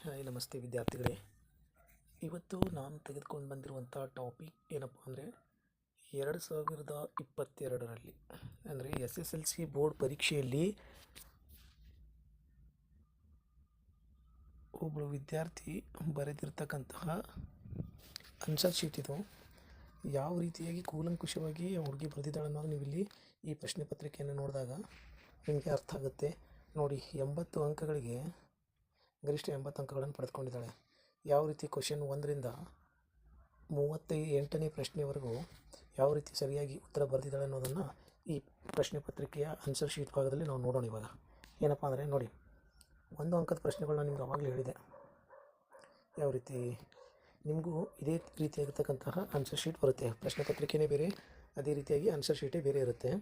Hi ನಮಸ್ತೆ ವಿದ್ಯಾರ್ಥಿಗಳೇ. ಇವತ್ತು ನಾನು ತೆಗೆದುಕೊಂಡು ಬಂದಿರುವಂಥ ಟಾಪಿಕ್ ಏನಪ್ಪ ಅಂದರೆ 2022ರಲ್ಲಿ ಅಂದರೆ SSLC ಬೋರ್ಡ್ ಪರೀಕ್ಷೆಯಲ್ಲಿ ಒಬ್ಬಳು ವಿದ್ಯಾರ್ಥಿ ಬರೆದಿರ್ತಕ್ಕಂತಹ ಆನ್ಸರ್ ಶೀಟ್ ಇದು. ಯಾವ ರೀತಿಯಾಗಿ ಕೂಲಂಕುಷವಾಗಿ ಹುಡುಗಿ ಬರೆದಿದ್ದಾಳೆ ಅನ್ನೋದು ನೀವು ಇಲ್ಲಿ ಈ ಪ್ರಶ್ನೆ ಪತ್ರಿಕೆಯನ್ನು ನೋಡಿದಾಗ ನಿಮಗೆ ಅರ್ಥ ಆಗುತ್ತೆ. ನೋಡಿ, 80 ಅಂಕಗಳಿಗೆ ಗರಿಷ್ಠ 80 ಅಂಕಗಳನ್ನು ಪಡೆದುಕೊಂಡಿದ್ದಾಳೆ. ಯಾವ ರೀತಿ ಕ್ವಶನ್ 1ರಿಂದ 38ನೇ ಪ್ರಶ್ನೆವರೆಗೂ ಯಾವ ರೀತಿ ಸರಿಯಾಗಿ ಉತ್ತರ ಬರೆದಿದ್ದಾಳೆ ಅನ್ನೋದನ್ನು ಈ ಪ್ರಶ್ನೆ ಪತ್ರಿಕೆಯ ಆನ್ಸರ್ ಶೀಟ್ ಭಾಗದಲ್ಲಿ ನಾವು ನೋಡೋಣ. ಇವಾಗ ಏನಪ್ಪ ಅಂದರೆ ನೋಡಿ, 1 ಅಂಕದ ಪ್ರಶ್ನೆಗಳನ್ನ ನಿಮ್ಗೆ ಆವಾಗಲೇ ಹೇಳಿದೆ. ಯಾವ ರೀತಿ ನಿಮಗೂ ಇದೇ ರೀತಿಯಾಗಿರ್ತಕ್ಕಂತಹ ಆನ್ಸರ್ ಶೀಟ್ ಬರುತ್ತೆ. ಪ್ರಶ್ನೆ ಪತ್ರಿಕೆಯೇ ಬೇರೆ, ಅದೇ ರೀತಿಯಾಗಿ ಆನ್ಸರ್ ಶೀಟೇ ಬೇರೆ ಇರುತ್ತೆ.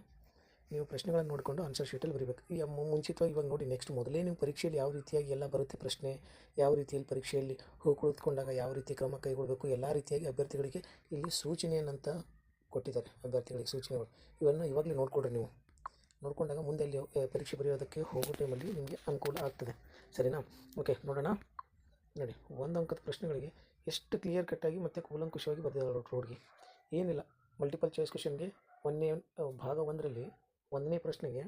ನೀವು ಪ್ರಶ್ನೆಗಳನ್ನು ನೋಡಿಕೊಂಡು ಆನ್ಸರ್ ಶೀಟಲ್ಲಿ ಬರೀಬೇಕು. ಈಗ ಮುಂಚಿತವಾಗಿ ಇವಾಗ ನೋಡಿ, ನೆಕ್ಸ್ಟ್ ಮೊದಲೇ ನೀವು ಪರೀಕ್ಷೆಯಲ್ಲಿ ಯಾವ ರೀತಿಯಾಗಿ ಎಲ್ಲ ಬರುತ್ತೆ ಪ್ರಶ್ನೆ, ಯಾವ ರೀತಿಯಲ್ಲಿ ಪರೀಕ್ಷೆಯಲ್ಲಿ ಕುಳಿತುಕೊಂಡಾಗ ಯಾವ ರೀತಿ ಕ್ರಮ ಕೈಗೊಳ್ಳಬೇಕು, ಎಲ್ಲ ರೀತಿಯಾಗಿ ಅಭ್ಯರ್ಥಿಗಳಿಗೆ ಇಲ್ಲಿ ಸೂಚನೆಯನ್ನಂತ ಕೊಟ್ಟಿದ್ದಾರೆ. ಅಭ್ಯರ್ಥಿಗಳಿಗೆ ಸೂಚನೆಗಳು ಇವನ್ನು ಇವಾಗಲೇ ನೋಡಿಕೊಡ್ರಿ. ನೀವು ನೋಡಿಕೊಂಡಾಗ ಮುಂದೆ ಅಲ್ಲಿ ಪರೀಕ್ಷೆ ಬರೆಯೋದಕ್ಕೆ ಹೋಗೋ ಟೈಮಲ್ಲಿ ನಿಮಗೆ ಅನುಕೂಲ ಆಗ್ತದೆ. ಸರಿನಾ? ಓಕೆ, ನೋಡೋಣ. ನೋಡಿ, 1 ಅಂಕದ ಪ್ರಶ್ನೆಗಳಿಗೆ ಎಷ್ಟು ಕ್ಲಿಯರ್ ಕಟ್ಟಾಗಿ ಮತ್ತು ಕೂಲಂಕುಷವಾಗಿ ಬರೆದಿದ್ದಾರೆ ಹುಡುಗಿ. ಏನಿಲ್ಲ, ಮಲ್ಟಿಪಲ್ ಚಾಯ್ಸ್ ಕ್ವಶನ್ಗೆ ಭಾಗ 1ರಲ್ಲಿ 1ನೇ ಪ್ರಶ್ನೆಗೆ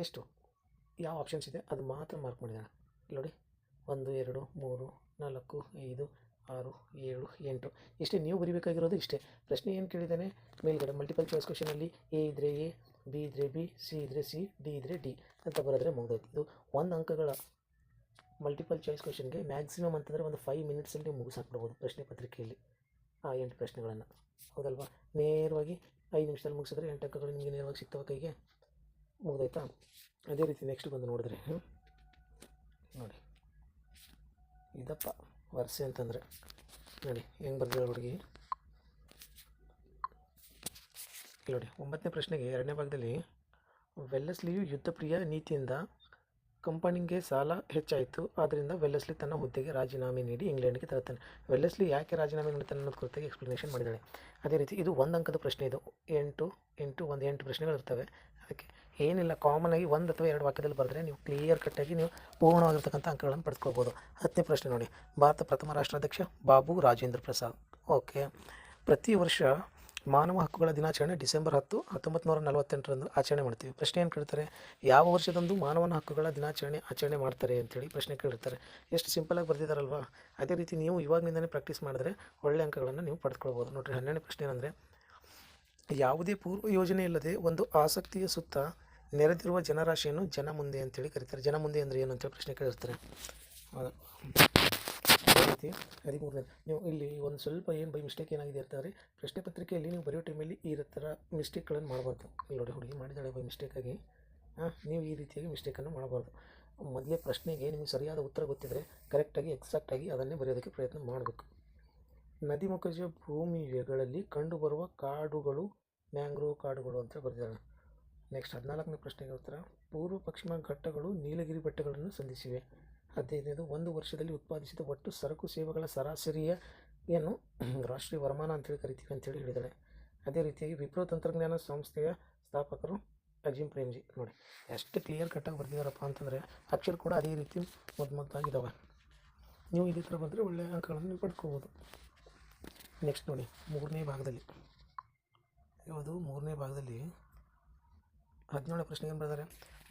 ಎಷ್ಟು ಯಾವ ಆಪ್ಷನ್ಸ್ ಇದೆ ಅದು ಮಾತ್ರ ಮಾರ್ಕ್ ಮಾಡಿದ್ದಾನೆ. ನೋಡಿ, 1 2 3 4 5 6 7 8 ಇಷ್ಟೇ ನೀವು ಬರೀಬೇಕಾಗಿರೋದು. ಇಷ್ಟೇ ಪ್ರಶ್ನೆ ಏನು ಕೇಳಿದ್ದಾನೆ ಮೇಲ್ಗಡೆ ಮಲ್ಟಿಪಲ್ ಚಾಯ್ಸ್ ಕ್ವಶನಲ್ಲಿ ಎ ಇದ್ದರೆ ಎ, ಬಿ ಇದ್ದರೆ ಬಿ, ಸಿ ಇದ್ದರೆ ಸಿ, ಡಿ ಇದ್ದರೆ ಡಿ ಅಂತ ಬರೆದ್ರೆ ಮುಗಿದೋಯ್ತು. ಇದು 1 ಅಂಕಗಳ ಮಲ್ಟಿಪಲ್ ಚಾಯ್ಸ್ ಕ್ವಶನ್ಗೆ ಮ್ಯಾಕ್ಸಿಮಮ್ ಅಂತಂದರೆ ಒಂದು 5 ಮಿನಿಟ್ಸಲ್ಲಿ ಮುಗಿಸಾಕ್ಬಿಡ್ಬೋದು ಪ್ರಶ್ನೆ ಪತ್ರಿಕೆಯಲ್ಲಿ ಆ 8 ಪ್ರಶ್ನೆಗಳನ್ನು. ಹೌದಲ್ವಾ? ನೇರವಾಗಿ 5 ನಿಮಿಷದಲ್ಲಿ ಮುಗಿಸಿದ್ರೆ 8 ಅಂಕಗಳು ನಿಮಗೆ ನೇರವಾಗಿ ಸಿಗ್ತವೆ ಕೈಗೆ. ಮುಗಿದೋಯ್ತಾ? ಅದೇ ರೀತಿ ನೆಕ್ಸ್ಟ್ ಬಂದು ನೋಡಿದ್ರೆ ನೋಡಿ, ಇದಪ್ಪ ವರ್ಷೆ ಅಂತಂದರೆ ನೋಡಿ ಹೆಂಗೆ ಬರ್ದಿರೋ ಹುಡುಗಿ. ನೋಡಿ, 9ನೇ ಪ್ರಶ್ನೆಗೆ 2ನೇ ಭಾಗದಲ್ಲಿ ವೆಲ್ಲೆಸ್ಲಿಯು ಯುದ್ಧಪ್ರಿಯ ನೀತಿಯಿಂದ ಕಂಪನಿಗೆ ಸಾಲ ಹೆಚ್ಚಾಯಿತು, ಆದ್ದರಿಂದ ವೆಲ್ಲೆಸ್ಲಿ ತನ್ನ ಹುದ್ದೆಗೆ ರಾಜೀನಾಮೆ ನೀಡಿ ಇಂಗ್ಲೆಂಡ್ಗೆ ತರುತ್ತಾನೆ. ವೆಲ್ಲೆಸ್ಲಿ ಯಾಕೆ ರಾಜೀನಾಮೆ ನೀಡುತ್ತಾನೆ ಅನ್ನೋದು ಕುರಿತಾಗಿ ಎಕ್ಸ್ಪ್ಲನೇಷನ್ ಮಾಡಿದ್ದಾಳೆ. ಅದೇ ರೀತಿ ಇದು 1 ಅಂಕದ ಪ್ರಶ್ನೆ. ಇದು 8 ಪ್ರಶ್ನೆಗಳಿರ್ತವೆ. ಅದಕ್ಕೆ ಏನಿಲ್ಲ, ಕಾಮನ್ ಆಗಿ 1 ಅಥವಾ 2 ವಾಕ್ಯದಲ್ಲಿ ಬರೆದ್ರೆ ನೀವು ಕ್ಲಿಯರ್ ಕಟ್ಟಾಗಿ ನೀವು ಪೂರ್ಣವಾಗಿರ್ತಕ್ಕಂಥ ಅಂಕಗಳನ್ನು ಪಡೆದುಕೊಳ್ಬೋದು. 10ನೇ ಪ್ರಶ್ನೆ ನೋಡಿ, ಭಾರತ ಪ್ರಥಮ ರಾಷ್ಟ್ರಾಧ್ಯಕ್ಷ ಬಾಬು ರಾಜೇಂದ್ರ ಪ್ರಸಾದ್. ಓಕೆ, ಪ್ರತಿ ವರ್ಷ ಮಾನವ ಹಕ್ಕುಗಳ ದಿನಾಚರಣೆ ಡಿಸೆಂಬರ್ 10, 1948ರಂದು ಆಚರಣೆ ಮಾಡ್ತೀವಿ. ಪ್ರಶ್ನೆ ಏನು ಕೇಳ್ತಾರೆ, ಯಾವ ವರ್ಷದಂದು ಮಾನವನ ಹಕ್ಕುಗಳ ದಿನಾಚರಣೆ ಆಚರಣೆ ಮಾಡ್ತಾರೆ ಅಂತೇಳಿ ಪ್ರಶ್ನೆ ಕೇಳಿರ್ತಾರೆ. ಎಷ್ಟು ಸಿಂಪಲಾಗಿ ಬರೆದಿದ್ದಾರಲ್ವಾ? ಅದೇ ರೀತಿ ನೀವು ಇವಾಗಿನಿಂದಲೇ ಪ್ರಾಕ್ಟೀಸ್ ಮಾಡಿದ್ರೆ ಒಳ್ಳೆ ಅಂಕಗಳನ್ನು ನೀವು ಪಡೆದುಕೊಳ್ಬೋದು. ನೋಡಿರಿ, 12ನೇ ಪ್ರಶ್ನೆ ಏನಂದರೆ, ಯಾವುದೇ ಪೂರ್ವ ಯೋಜನೆ ಇಲ್ಲದೆ ಒಂದು ಆಸಕ್ತಿಯ ಸುತ್ತ ನೆರೆದಿರುವ ಜನರಾಶಿಯನ್ನು ಜನ ಮುಂದೆ ಅಂತೇಳಿ ಕರೀತಾರೆ. ಜನ ಮುಂದೆ ಅಂದರೆ ಏನು ಅಂತೇಳಿ ಪ್ರಶ್ನೆ ಕೇಳಿರ್ತಾರೆ. ಅದೇ ರೀತಿ 13ನೇ, ನೀವು ಇಲ್ಲಿ ಒಂದು ಸ್ವಲ್ಪ ಏನು ಬೈ ಮಿಸ್ಟೇಕ್ ಏನಾಗಿದೆ ಇರ್ತಾರೆ ಪ್ರಶ್ನೆ ಪತ್ರಿಕೆಯಲ್ಲಿ ನೀವು ಬರೆಯೋ ಟೈಮಲ್ಲಿ ಈ ಥರ ಮಿಸ್ಟೇಕ್ಗಳನ್ನು ಮಾಡಬಾರ್ದು. ಇಲ್ಲಿ ನೋಡಿ, ಹುಡುಗಿ ಮಾಡಿದ್ದಾಳೆ ಬೈ ಮಿಸ್ಟೇಕಾಗಿ. ನೀವು ಈ ರೀತಿಯಾಗಿ ಮಿಸ್ಟೇಕನ್ನು ಮಾಡಬಾರ್ದು. ಮೊದಲೇ ಪ್ರಶ್ನೆಗೆ ನಿಮಗೆ ಸರಿಯಾದ ಉತ್ತರ ಗೊತ್ತಿದ್ದರೆ ಕರೆಕ್ಟಾಗಿ ಎಕ್ಸಾಕ್ಟಾಗಿ ಅದನ್ನೇ ಬರೆಯೋದಕ್ಕೆ ಪ್ರಯತ್ನ ಮಾಡಬೇಕು. ನದಿಮುಖಜ ಭೂಮಿಗಳಲ್ಲಿ ಕಂಡುಬರುವ ಕಾಡುಗಳು ಮ್ಯಾಂಗ್ರೋವ್ ಕಾಡುಗಳು ಅಂತ ಬರೆದಿದ್ದಾಳೆ. ನೆಕ್ಸ್ಟ್ 14ನೇ ಪ್ರಶ್ನೆಗೆ ಉತ್ತರ, ಪೂರ್ವ ಪಶ್ಚಿಮ ಘಟ್ಟಗಳು ನೀಲಗಿರಿ ಬೆಟ್ಟಗಳನ್ನು ಸಂಧಿಸಿವೆ. 15ನೇದು, ಒಂದು ವರ್ಷದಲ್ಲಿ ಉತ್ಪಾದಿಸಿದ ಒಟ್ಟು ಸರಕು ಸೇವೆಗಳ ಸರಾಸರಿಯನ್ನು ರಾಷ್ಟ್ರೀಯ ವರಮಾನ ಅಂತೇಳಿ ಕರಿತೀವಿ ಅಂತೇಳಿ ಹೇಳಿದ್ದಾಳೆ. ಅದೇ ರೀತಿಯಾಗಿ ವಿಪ್ರೋ ತಂತ್ರಜ್ಞಾನ ಸಂಸ್ಥೆಯ ಸ್ಥಾಪಕರು ಅಜಿಮ್ ಪ್ರೇಮ್ಜಿ. ನೋಡಿ, ಎಷ್ಟು ಕ್ಲಿಯರ್ ಕಟ್ಟಾಗಿ ಬರ್ತಿದ್ದಾರಪ್ಪ ಅಂತಂದರೆ ಅಕ್ಷರ ಕೂಡ ಅದೇ ರೀತಿ ಮೊದಲಾಗಿದ್ದಾವೆ. ನೀವು ಇದೇ ಥರ ಬಂದರೆ ಒಳ್ಳೆಯ ಅಂಕಗಳನ್ನು ನೀವು ಪಡ್ಕೋಬೋದು. ನೆಕ್ಸ್ಟ್ ನೋಡಿ, 3ನೇ ಭಾಗದಲ್ಲಿ 17ನೇ ಪ್ರಶ್ನೆ ಏನು ಬರೆದಾರೆ,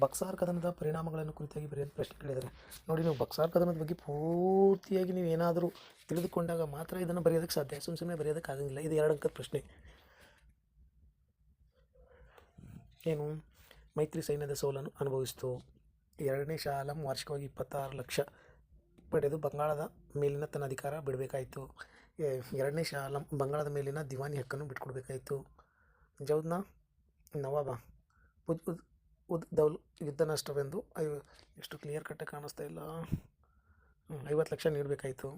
ಬಕ್ಸಾರ್ ಕದನದ ಪರಿಣಾಮಗಳನ್ನು ಕುರಿತಾಗಿ ಬರೆಯೋದು ಪ್ರಶ್ನೆ ಕೇಳಿದ್ದಾರೆ. ನೋಡಿ, ನೀವು ಬಕ್ಸಾರ್ ಕದನದ ಬಗ್ಗೆ ಪೂರ್ತಿಯಾಗಿ ನೀವು ಏನಾದರೂ ತಿಳಿದುಕೊಂಡಾಗ ಮಾತ್ರ ಇದನ್ನು ಬರೆಯೋದಕ್ಕೆ ಸಾಧ್ಯ. ಸುಮ್ಮನೆ ಬರೆಯೋದಕ್ಕಾಗಂಗಿಲ್ಲ. ಇದು 2 ಅಂಕದ ಪ್ರಶ್ನೆ. ಏನು, ಮೈತ್ರಿ ಸೈನ್ಯದ ಸೋಲನ್ನು ಅನುಭವಿಸಿತು. 2ನೇ ಶಾ ಆಲಂ ವಾರ್ಷಿಕವಾಗಿ 26 ಲಕ್ಷ ಪಡೆದು ಬಂಗಾಳದ ಮೇಲಿನ ತನ್ನ ಅಧಿಕಾರ ಬಿಡಬೇಕಾಯಿತು. 2ನೇ ಶಾ ಆಲಂ ಬಂಗಾಳದ ಮೇಲಿನ ದಿವಾನಿ ಹಕ್ಕನ್ನು ಬಿಟ್ಕೊಡ್ಬೇಕಾಯಿತು. ಜೌದ್ನ ನವಾಬ ಉದ್ ದೌಲ್ ಯುದ್ಧ ನಷ್ಟವೆಂದು ಎಷ್ಟು ಕ್ಲಿಯರ್ ಕಟ್ಟಾಗಿ ಕಾಣಿಸ್ತಾ ಇಲ್ಲ, 50 ಲಕ್ಷ ನೀಡಬೇಕಾಯಿತು.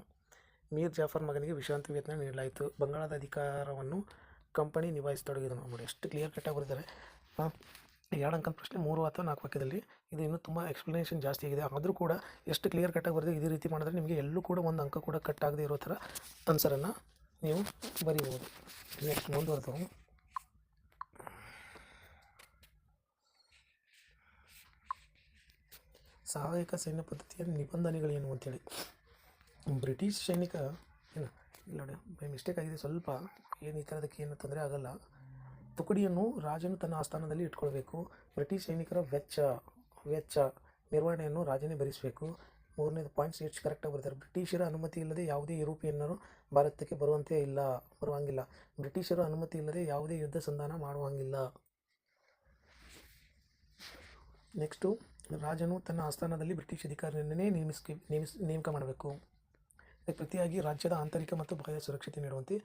ಮೀರ್ ಜಾಫರ್ ಮಗನಿಗೆ ವಿಶ್ರಾಂತಿ ವೇತನ ನೀಡಲಾಯಿತು. ಬಂಗಾಳದ ಅಧಿಕಾರವನ್ನು ಕಂಪನಿ ನಿಭಾಯಿಸತೊಡಗಿದನು. ನೋಡಿ, ಎಷ್ಟು ಕ್ಲಿಯರ್ ಕಟ್ಟಾಗಿ ಬರೆದಿದ್ದಾರೆ. 2 ಅಂಕದ ಪ್ರಶ್ನೆ 3 ಅಥವಾ 4 ವಾಕ್ಯದಲ್ಲಿ. ಇದು ಇನ್ನೂ ತುಂಬ ಎಕ್ಸ್ಪ್ಲನೇಷನ್ ಜಾಸ್ತಿ ಆಗಿದೆ. ಆದರೂ ಕೂಡ ಎಷ್ಟು ಕ್ಲಿಯರ್ ಕಟ್ಟಾಗಿ ಬರೆದು ಇದೇ ರೀತಿ ಮಾಡಿದ್ರೆ ನಿಮಗೆ ಎಲ್ಲೂ ಕೂಡ 1 ಅಂಕ ಕೂಡ ಕಟ್ ಆಗದೆ ಇರೋ ಥರ ಆನ್ಸರನ್ನು ನೀವು ಬರೀಬೋದು. ನೆಕ್ಸ್ಟ್ ಮುಂದುವರೆದು ಸಹಾಯಕ ಸೈನ್ಯ ಪದ್ಧತಿಯ ನಿಬಂಧನೆಗಳೇನು ಅಂತೇಳಿ ಬ್ರಿಟಿಷ್ ಸೈನಿಕ ಏನು ಇಲ್ಲ ನೋಡಿ, ಬೈ ಮಿಸ್ಟೇಕ್ ಆಗಿದೆ ಸ್ವಲ್ಪ. ಏನು ಈ ಥರದಕ್ಕೆ ಏನು ತೊಂದರೆ ಆಗಲ್ಲ. ತುಕಡಿಯನ್ನು ರಾಜನು ತನ್ನ ಆಸ್ಥಾನದಲ್ಲಿ ಇಟ್ಕೊಳ್ಬೇಕು. ಬ್ರಿಟಿಷ್ ಸೈನಿಕರ ವೆಚ್ಚ ನಿರ್ವಹಣೆಯನ್ನು ರಾಜನೇ ಭರಿಸಬೇಕು. ಮೂರನೇದು ಪಾಯಿಂಟ್ಸ್ ಎಷ್ಟು ಕರೆಕ್ಟಾಗಿ ಬರ್ತಾರೆ. ಬ್ರಿಟಿಷರ ಅನುಮತಿ ಇಲ್ಲದೆ ಯಾವುದೇ ಯುರೋಪಿಯನ್ನರು ಭಾರತಕ್ಕೆ ಬರುವಂಗಿಲ್ಲ. ಬ್ರಿಟಿಷರ ಅನುಮತಿ ಇಲ್ಲದೆ ಯಾವುದೇ ಯುದ್ಧ ಸಂಧಾನ ಮಾಡುವಂಗಿಲ್ಲ. ನೆಕ್ಸ್ಟು, ರಾಜನು ತನ್ನ ಆಸ್ಥಾನದಲ್ಲಿ ಬ್ರಿಟಿಷ್ ಅಧಿಕಾರಿಯನ್ನೇ ನೇಮಕ ಮಾಡಬೇಕು. ಪ್ರತಿಯಾಗಿ ರಾಜ್ಯದ ಆಂತರಿಕ ಮತ್ತು ಬಾಹ್ಯ ಸುರಕ್ಷತೆ ನೀಡುವಂತೆ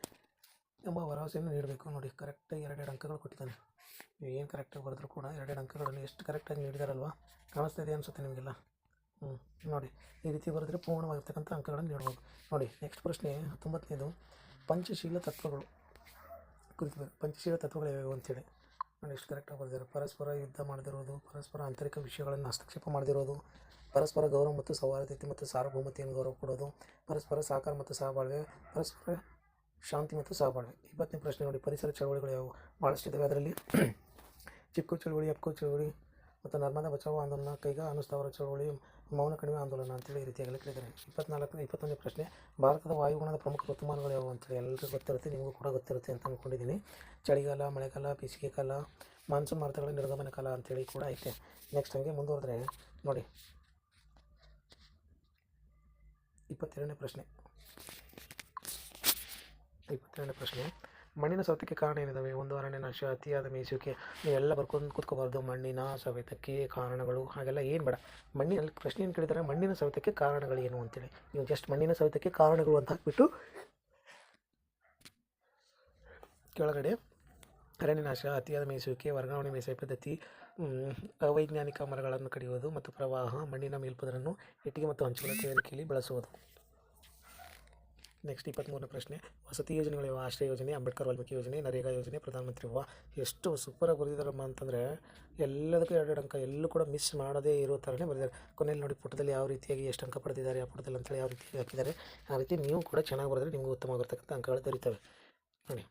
ಎಂಬ ಭರವಸೆಯನ್ನು ನೀಡಬೇಕು. ನೋಡಿ, ಕರೆಕ್ಟಾಗಿ 2 ಅಂಕಗಳು ಕೊಟ್ಟಿದ್ದಾನೆ. ನೀವು ಏನು ಕರೆಕ್ಟಾಗಿ ಬರೆದ್ರು ಕೂಡ 2 ಅಂಕಗಳನ್ನು ಎಷ್ಟು ಕರೆಕ್ಟಾಗಿ ನೀಡಿದಾರಲ್ವ, ಕಾಣಿಸ್ತಾ ಇದೆ ಅನಿಸುತ್ತೆ ನಿಮಗೆಲ್ಲ. ನೋಡಿ, ಈ ರೀತಿ ಬರೆದ್ರೆ ಪೂರ್ಣವಾಗಿರ್ತಕ್ಕಂಥ ಅಂಕಗಳನ್ನು ನೀಡ್ಬೋದು. ನೋಡಿ, ನೆಕ್ಸ್ಟ್ ಪ್ರಶ್ನೆ 19ನೇದು, ಪಂಚಶೀಲ ತತ್ವಗಳು ಕುರಿತು. ಪಂಚಶೀಲ ತತ್ವಗಳು ಯಾವ್ಯಾವು ಅಂತೇಳಿ ನೋಡಿ ಎಷ್ಟು ಕರೆಕ್ಟಾಗಿ ಬರೆದಿದ್ದಾರೆ. ಪರಸ್ಪರ ಯುದ್ಧ ಮಾಡದಿರೋದು, ಪರಸ್ಪರ ಆಂತರಿಕ ವಿಷಯಗಳನ್ನು ಹಸ್ತಕ್ಷೇಪ ಮಾಡದಿರೋದು, ಪರಸ್ಪರ ಗೌರವ ಮತ್ತು ಸೌಹಾರ್ದತೆ ಮತ್ತು ಸಾರ್ವಭೌಮತೆಯನ್ನು ಗೌರವ ಕೊಡೋದು, ಪರಸ್ಪರ ಸಹಕಾರ ಮತ್ತು ಸಹಬಾಳ್ವೆ, ಪರಸ್ಪರ ಶಾಂತಿ ಮತ್ತು ಸಹಬಾಳ್ವೆ. 20ನೇ ಪ್ರಶ್ನೆ ನೋಡಿ, ಪರಿಸರ ಚಳವಳಿಗಳು ಯಾವುವು? ಭಾಳಷ್ಟಿದ್ದಾವೆ. ಅದರಲ್ಲಿ ಚಿಕ್ಕು ಚಳವಳಿ, ಅಪ್ಕೋ ಚಳವಳಿ ಮತ್ತು ನರ್ಮದಾ ಬಚಾವೋ ಆಂದೋಲನ, ಕೈಗಾ ಅನುಸ್ಥಾವರ ಚಳವಳಿ, ಮೌನ ಕಡಿಮೆ ಆಂದೋಲನ ಅಂತೇಳಿ ಈ ರೀತಿಯಾಗಿ ಕೇಳಿದ್ದಾರೆ. 21ನೇ ಪ್ರಶ್ನೆ, ಭಾರತದ ವಾಯುಗುಣದ ಪ್ರಮುಖ ಋತುಮಾನಗಳು ಯಾವುವು ಅಂತೇಳಿ ಎಲ್ಲರಿಗೂ ಗೊತ್ತಿರುತ್ತೆ, ನಿಮಗೂ ಕೂಡ ಗೊತ್ತಿರುತ್ತೆ ಅಂತ ಅಂದ್ಕೊಂಡಿದ್ದೀನಿ. ಚಳಿಗಾಲ, ಮಳೆಗಾಲ, ಬೇಸಿಗೆ ಕಾಲ, ಮಾನ್ಸೂನ್ ಮಾರುತಗಳ ನಿರ್ಗಮನ ಕಾಲ ಅಂತೇಳಿ ಕೂಡ ಐತೆ. ನೆಕ್ಸ್ಟ್ ಹಂಗೆ ಮುಂದುವರೆದ್ರೆ ನೋಡಿ 22ನೇ ಪ್ರಶ್ನೆ, ಮಣ್ಣಿನ ಸವೆತಕ್ಕೆ ಕಾರಣ ಏನಿದಾವೆ? 1 ಅರಣ್ಯನಾಶ, ಅತಿಯಾದ ಮೇಯಿಸುವಿಕೆ. ನೀವೆಲ್ಲ ಬರ್ಕೊಂಡು ಕೂತ್ಕೋಬಾರ್ದು. ಮಣ್ಣಿನ ಸವೆತಕ್ಕೆ ಕಾರಣಗಳು ಹಾಗೆಲ್ಲ ಏನು ಬೇಡ. ಮಣ್ಣಿನಲ್ಲಿ ಪ್ರಶ್ನೆ ಏನು ಕೇಳಿದ್ದಾರೆ, ಮಣ್ಣಿನ ಸವೆತಕ್ಕೆ ಕಾರಣಗಳು ಏನು ಅಂತೇಳಿ. ನೀವು ಜಸ್ಟ್ ಮಣ್ಣಿನ ಸವೆತಕ್ಕೆ ಕಾರಣಗಳು ಅಂತ ಹಾಕ್ಬಿಟ್ಟು ಕೆಳಗಡೆ ಅರಣ್ಯನಾಶ, ಅತಿಯಾದ ಮೇಯಿಸುವಿಕೆ, ವರ್ಗಾವಣೆ ಬೇಸಾಯ ಪದ್ಧತಿ, ಅವೈಜ್ಞಾನಿಕ ಮರಗಳನ್ನು ಕಡಿಯುವುದು ಮತ್ತು ಪ್ರವಾಹ, ಮಣ್ಣಿನ ಮೇಲ್ಪದರನ್ನು ಇಟ್ಟಿಗೆ ಮತ್ತು ಹಂಚುಗಳ ತಯಾರಿಕೆಯಲ್ಲಿ ಬಳಸುವುದು. ನೆಕ್ಸ್ಟ್ 23ನೇ ಪ್ರಶ್ನೆ, ವಸತಿ ಯೋಜನೆಗಳು ಯಾವ? ಆಶ್ರಯ ಯೋಜನೆ, ಅಂಬೇಡ್ಕರ್ ವಾಲ್ಮೀಕಿ ಯೋಜನೆ, ನರೇಗಾ ಯೋಜನೆ, ಪ್ರಧಾನಮಂತ್ರಿ ಎಷ್ಟು ಸೂಪರಾಗಿ ಬರೆದಿದ್ದಾರಮ್ಮ ಅಂತಂದರೆ ಎಲ್ಲದಕ್ಕೂ 2 ಅಂಕ, ಎಲ್ಲೂ ಕೂಡ ಮಿಸ್ ಮಾಡದೇ ಇರೋ ಥರನೇ ಬರೆದಿದ್ದಾರೆ. ಕೊನೆಯಲ್ಲಿ ನೋಡಿ ಪುಟದಲ್ಲಿ ಯಾವ ರೀತಿಯಾಗಿ ಎಷ್ಟು ಅಂಕ ಪಡೆದಿದ್ದಾರೆ ಆ ಪುಟದಲ್ಲಿ ಅಂತೇಳಿ ಯಾವ ರೀತಿಯಾಗಿ ಹಾಕಿದ್ದಾರೆ. ಆ ರೀತಿ ನೀವು ಕೂಡ ಚೆನ್ನಾಗಿ ಬರೆದ್ರೆ ನಿಮಗೂ ಉತ್ತಮವಾಗಿರ್ತಕ್ಕಂಥ ಅಂಕಗಳು ದೊರೀತವೆ. ನೋಡಿ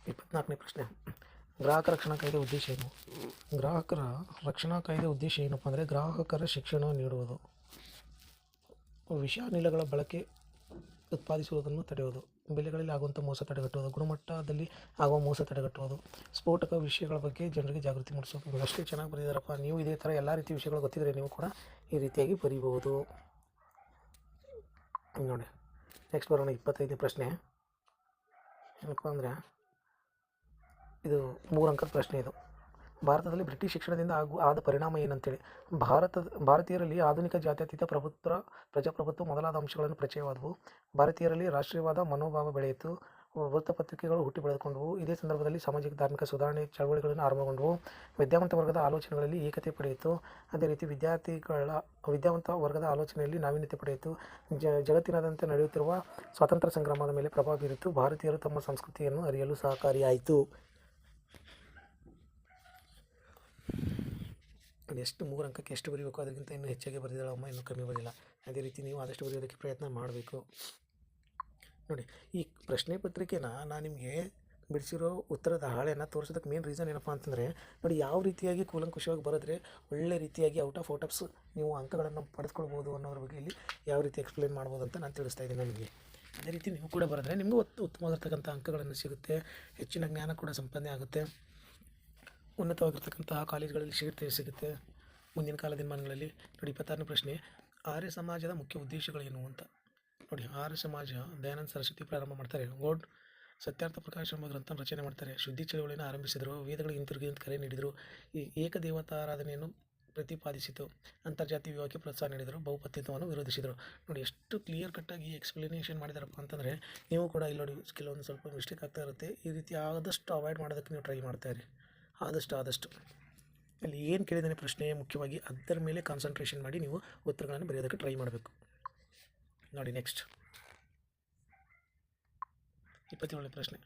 24ನೇ ಪ್ರಶ್ನೆ, ಗ್ರಾಹಕ ರಕ್ಷಣಾ ಕಾಯ್ದೆ ಉದ್ದೇಶ ಏನು? ಗ್ರಾಹಕರ ರಕ್ಷಣಾ ಕಾಯ್ದೆ ಉದ್ದೇಶ ಏನಪ್ಪ ಅಂದರೆ ಗ್ರಾಹಕರ ಶಿಕ್ಷಣ ನೀಡುವುದು, ವಿಷಾನಿಲಗಳ ಬಳಕೆ ಉತ್ಪಾದಿಸುವುದನ್ನು ತಡೆಯುವುದು, ಬೆಲೆಗಳಲ್ಲಿ ಆಗುವಂಥ ಮೋಸ ತಡೆಗಟ್ಟುವುದು, ಗುಣಮಟ್ಟದಲ್ಲಿ ಆಗುವ ಮೋಸ ತಡೆಗಟ್ಟುವುದು, ಸ್ಫೋಟಕ ವಿಷಯಗಳ ಬಗ್ಗೆ ಜನರಿಗೆ ಜಾಗೃತಿ ಮೂಡಿಸೋದು. ಅಷ್ಟೇ ಚೆನ್ನಾಗಿ ಬರೆದಿದ್ದಾರಪ್ಪ. ನೀವು ಇದೇ ಥರ ಎಲ್ಲ ರೀತಿ ವಿಷಯಗಳು ಗೊತ್ತಿದ್ದರೆ ನೀವು ಕೂಡ ಈ ರೀತಿಯಾಗಿ ಬರೀಬಹುದು. ನೋಡಿ ನೆಕ್ಸ್ಟ್ ಬರೋಣ 25ನೇ ಪ್ರಶ್ನೆ. ಏನಪ್ಪ ಅಂದರೆ ಇದು 3 ಅಂಕದ ಪ್ರಶ್ನೆ. ಇದು ಭಾರತದಲ್ಲಿ ಬ್ರಿಟಿಷ್ ಶಿಕ್ಷಣದಿಂದ ಆದ ಪರಿಣಾಮ ಏನಂತೇಳಿ. ಭಾರತೀಯರಲ್ಲಿ ಆಧುನಿಕ ಜಾತ್ಯತೀತ ಪ್ರಜಾಪ್ರಭುತ್ವ ಮೊದಲಾದ ಅಂಶಗಳನ್ನು ಪರಿಚಯವಾದವು. ಭಾರತೀಯರಲ್ಲಿ ರಾಷ್ಟ್ರೀಯವಾದ ಮನೋಭಾವ ಬೆಳೆಯಿತು. ವೃತ್ತಪತ್ರಿಕೆಗಳು ಹುಟ್ಟಿ ಬೆಳೆದುಕೊಂಡವು. ಇದೇ ಸಂದರ್ಭದಲ್ಲಿ ಸಾಮಾಜಿಕ ಧಾರ್ಮಿಕ ಸುಧಾರಣೆ ಚಳವಳಿಗಳನ್ನು ಆರಂಭಗೊಂಡವು. ವಿದ್ಯಾವಂತ ವರ್ಗದ ಆಲೋಚನೆಗಳಲ್ಲಿ ಏಕತೆ ಪಡೆಯಿತು. ಅದೇ ರೀತಿ ವಿದ್ಯಾವಂತ ವರ್ಗದ ಆಲೋಚನೆಯಲ್ಲಿ ನಾವೀನ್ಯತೆ ಪಡೆಯಿತು. ಜಗತ್ತಿನಾದ್ಯಂತ ನಡೆಯುತ್ತಿರುವ ಸ್ವಾತಂತ್ರ್ಯ ಸಂಗ್ರಾಮದ ಮೇಲೆ ಪ್ರಭಾವ ಬೀರಿತು. ಭಾರತೀಯರು ತಮ್ಮ ಸಂಸ್ಕೃತಿಯನ್ನು ಅರಿಯಲು ಸಹಕಾರಿಯಾಯಿತು. ಎಷ್ಟು 3 ಅಂಕಕ್ಕೆ ಎಷ್ಟು ಬರೀಬೇಕು, ಅದಕ್ಕಿಂತ ಇನ್ನೂ ಹೆಚ್ಚಾಗಿ ಬರೆದಿದ್ದಾಳಮ್ಮ, ಇನ್ನೂ ಕಮ್ಮಿ ಬರಲಿಲ್ಲ. ಅದೇ ರೀತಿ ನೀವು ಆದಷ್ಟು ಬರೆಯೋದಕ್ಕೆ ಪ್ರಯತ್ನ ಮಾಡಬೇಕು. ನೋಡಿ, ಈ ಪ್ರಶ್ನೆ ಪತ್ರಿಕೆನ ನಾನು ನಿಮಗೆ ಬಿಡಿಸಿರೋ ಉತ್ತರದ ಹಾಳೆಯನ್ನು ತೋರಿಸೋದಕ್ಕೆ ಮೇನ್ ರೀಸನ್ ಏನಪ್ಪ ಅಂತಂದರೆ ನೋಡಿ ಯಾವ ರೀತಿಯಾಗಿ ಕೂಲಂಕುಷವಾಗಿ ಬರೆದ್ರೆ ಒಳ್ಳೆ ರೀತಿಯಾಗಿ ಔಟ್ ಆಫ್ ನೀವು ಅಂಕಗಳನ್ನು ಪಡೆದುಕೊಳ್ಬೋದು ಅನ್ನೋದ್ರ ಬಗ್ಗೆ ಇಲ್ಲಿ ಯಾವ ರೀತಿ ಎಕ್ಸ್ಪ್ಲೇನ್ ಮಾಡ್ಬೋದು ಅಂತ ನಾನು ತಿಳಿಸ್ತಾ ಇದ್ದೀನಿ ನಿಮಗೆ. ಅದೇ ರೀತಿ ನೀವು ಕೂಡ ಬರೆದ್ರೆ ನಿಮಗೂ ಉತ್ತಮವಾಗಿರ್ತಕ್ಕಂಥ ಅಂಕಗಳನ್ನು ಸಿಗುತ್ತೆ, ಹೆಚ್ಚಿನ ಜ್ಞಾನ ಕೂಡ ಸಂಪಾದನೆ ಆಗುತ್ತೆ, ಉನ್ನತವಾಗಿರ್ತಕ್ಕಂತಹ ಕಾಲೇಜುಗಳಲ್ಲಿ ಸಿಗುತ್ತೆ ಮುಂದಿನ ಕಾಲ ದಿನಮಾನಗಳಲ್ಲಿ. ನೋಡಿ 26ನೇ ಪ್ರಶ್ನೆ, ಆರ್ಯ ಸಮಾಜದ ಮುಖ್ಯ ಉದ್ದೇಶಗಳೇನು ಅಂತ. ನೋಡಿ, ಆರ್ಯ ಸಮಾಜ ದಯಾನಂದ ಸರಸ್ವತಿ ಪ್ರಾರಂಭ ಮಾಡ್ತಾರೆ. ಗೋಡ್ ಸತ್ಯಾರ್ಥ ಪ್ರಕಾಶ ಎಂಬ ಗ್ರಂಥ ರಚನೆ ಮಾಡ್ತಾರೆ. ಶುದ್ಧಿ ಚಳವಳಿಯನ್ನು ಆರಂಭಿಸಿದರು. ವೇದಗಳಿಗೆ ಹಿಂತಿರುಗಿ ಅಂತ ಕರೆ ನೀಡಿದರು. ಈ ಏಕದೇವತಾರಾಧನೆಯನ್ನು ಪ್ರತಿಪಾದಿಸಿತು. ಅಂತರ್ಜಾತಿ ವಿವಾಹಕ್ಕೆ ಪ್ರೋತ್ಸಾಹ ನೀಡಿದರು. ಬಹುಪತ್ನಿತ್ವವನ್ನು ವಿರೋಧಿಸಿದರು. ನೋಡಿ ಎಷ್ಟು ಕ್ಲಿಯರ್ ಕಟ್ಟಾಗಿ ಎಕ್ಸ್ಪ್ಲನೇಷನ್ ಮಾಡಿದಾರಪ್ಪ ಅಂತಂದರೆ ನೀವು ಕೂಡ ಇಲ್ಲಿ ನೋಡಿ ಕೆಲವೊಂದು ಸ್ವಲ್ಪ ಮಿಸ್ಟೇಕ್ ಆಗ್ತಾ ಇರುತ್ತೆ. ಈ ರೀತಿ ಆದಷ್ಟು ಅವಾಯ್ಡ್ ಮಾಡೋದಕ್ಕೆ ನೀವು ಟ್ರೈ ಮಾಡ್ತಾಯಿರಿ. ಆದಷ್ಟು ಅಲ್ಲಿ ಏನು ಕೇಳಿದ್ದಾನೆ ಪ್ರಶ್ನೆ ಮುಖ್ಯವಾಗಿ ಅದರ ಮೇಲೆ ಕಾನ್ಸಂಟ್ರೇಷನ್ ಮಾಡಿ ನೀವು ಉತ್ತರಗಳನ್ನು ಬರೆಯೋದಕ್ಕೆ ಟ್ರೈ ಮಾಡಬೇಕು. ನೋಡಿ ನೆಕ್ಸ್ಟ್ 27ನೇ ಪ್ರಶ್ನೆ,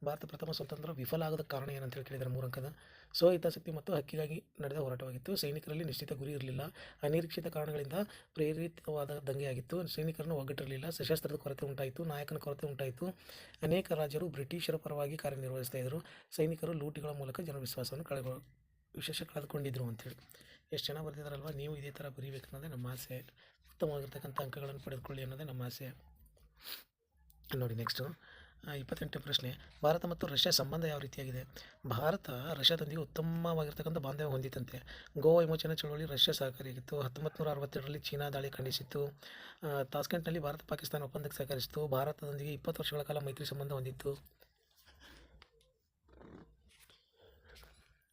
ಭಾರತ ಪ್ರಥಮ ಸ್ವಾತಂತ್ರ್ಯ ವಿಫಲ ಆಗದ ಕಾರಣ ಏನಂತ ಕೇಳಿದ್ದಾರೆ. 3 ಅಂಕದ ಸ್ವಹಿತಾಸಕ್ತಿ ಮತ್ತು ಹಕ್ಕಿಗಾಗಿ ನಡೆದ ಹೋರಾಟವಾಗಿತ್ತು. ಸೈನಿಕರಲ್ಲಿ ನಿಶ್ಚಿತ ಗುರಿ ಇರಲಿಲ್ಲ. ಅನಿರೀಕ್ಷಿತ ಕಾರಣಗಳಿಂದ ಪ್ರೇರಿತವಾದ ದಂಗೆಯಾಗಿತ್ತು. ಸೈನಿಕರನ್ನು ಒಗ್ಗಟ್ಟಿರಲಿಲ್ಲ. ಸಶಸ್ತ್ರದ ಕೊರತೆ ಉಂಟಾಯಿತು. ನಾಯಕನ ಕೊರತೆ ಉಂಟಾಯಿತು. ಅನೇಕ ರಾಜರು ಬ್ರಿಟಿಷರ ಪರವಾಗಿ ಕಾರ್ಯನಿರ್ವಹಿಸ್ತಾ ಇದ್ದರು. ಸೈನಿಕರು ಲೂಟಿಗಳ ಮೂಲಕ ಜನವಿಶ್ವಾಸವನ್ನು ಕಳೆದುಕೊಂಡಿದ್ರು ಅಂತೇಳಿ. ಎಷ್ಟು ಚೆನ್ನಾಗಿ ಬರ್ತಿದ್ದಾರಲ್ವ. ನೀವು ಇದೇ ಥರ ಬರೀಬೇಕು ಅನ್ನೋದೇ ನಮ್ಮ ಆಸೆ. ಉತ್ತಮವಾಗಿರ್ತಕ್ಕಂಥ ಅಂಕಗಳನ್ನು ಪಡೆದುಕೊಳ್ಳಿ ಅನ್ನೋದೇ ನಮ್ಮ ಆಸೆ. ನೋಡಿ ನೆಕ್ಸ್ಟು 28ನೇ ಪ್ರಶ್ನೆ. ಭಾರತ ಮತ್ತು ರಷ್ಯಾ ಸಂಬಂಧ ಯಾವ ರೀತಿಯಾಗಿದೆ? ಭಾರತ ರಷ್ಯಾದೊಂದಿಗೆ ಉತ್ತಮವಾಗಿರ್ತಕ್ಕಂಥ ಬಾಂಧವ್ಯ ಹೊಂದಿತ್ತಂತೆ. ಗೋವಾ ವಿಮೋಚನೆ ಚಳವಳಿ ರಷ್ಯಾ ಸಹಕಾರಿಯಾಗಿತ್ತು. 1962ರಲ್ಲಿ ಚೀನಾ ದಾಳಿ ಖಂಡಿಸಿತ್ತು. ತಾಸ್ಕೆಂಟ್ನಲ್ಲಿ ಭಾರತ ಪಾಕಿಸ್ತಾನ ಒಪ್ಪಂದಕ್ಕೆ ಸಹಕರಿಸಿತು. ಭಾರತದೊಂದಿಗೆ 20 ವರ್ಷಗಳ ಕಾಲ ಮೈತ್ರಿ ಸಂಬಂಧ ಹೊಂದಿತ್ತು.